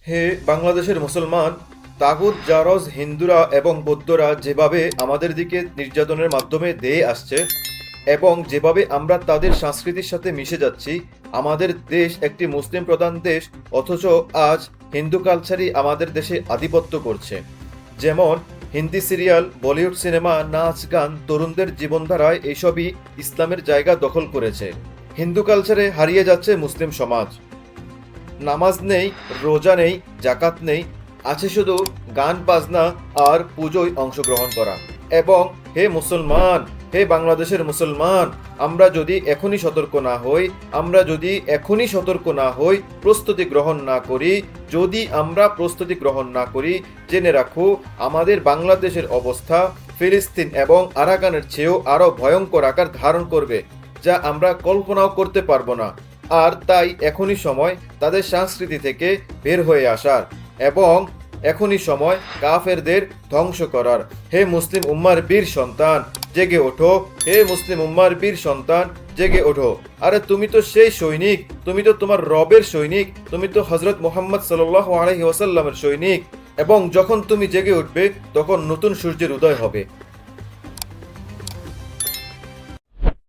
হে বাংলাদেশের মুসলমান, তাগুত জারজ হিন্দুরা এবং বৌদ্ধরা যেভাবে আমাদের দিকে নির্যাতনের মাধ্যমে দিয়ে আসছে এবং যেভাবে আমরা তাদের সংস্কৃতির সাথে মিশে যাচ্ছি। আমাদের দেশ একটি মুসলিম প্রধান দেশ, অথচ আজ হিন্দু কালচারই আমাদের দেশে আধিপত্য করছে। যেমন হিন্দি সিরিয়াল, বলিউড সিনেমা, নাচ গান, তরুণদের জীবনধারায় এসবই ইসলামের জায়গা দখল করেছে। হিন্দু কালচারে হারিয়ে যাচ্ছে মুসলিম সমাজ। নামাজ নেই, রোজা নেই, জাকাত নেই, আছে শুধু গান বাজনা আর পুজোয় অংশগ্রহণ করা। এবং হে মুসলমান, হে বাংলাদেশের মুসলমান, আমরা যদি এখনই সতর্ক না হই, প্রস্তুতি গ্রহণ না করি, যদি আমরা প্রস্তুতি গ্রহণ না করি, জেনে রাখো আমাদের বাংলাদেশের অবস্থা ফিলিস্তিন এবং আরাকানের চেয়েও আরও ভয়ঙ্কর আকার ধারণ করবে, যা আমরা কল্পনাও করতে পারবো না। আর তাই এখনই সময় তাদের সংস্কৃতি থেকে বের হয়ে আসার, এবং এখনই সময় কাফেরদের ধ্বংস করার। হে মুসলিম উম্মার বীর সন্তান, জেগে ওঠো! হে মুসলিম উম্মার বীর সন্তান, জেগে ওঠো! আরে তুমি তো সেই সৈনিক, তুমি তো তোমার রবের সৈনিক, তুমি তো হজরত মুহাম্মদ সাল্লাল্লাহু আলাইহি ওয়াসাল্লামের সৈনিক। এবং যখন তুমি জেগে উঠবে, তখন নতুন সূর্যের উদয় হবে।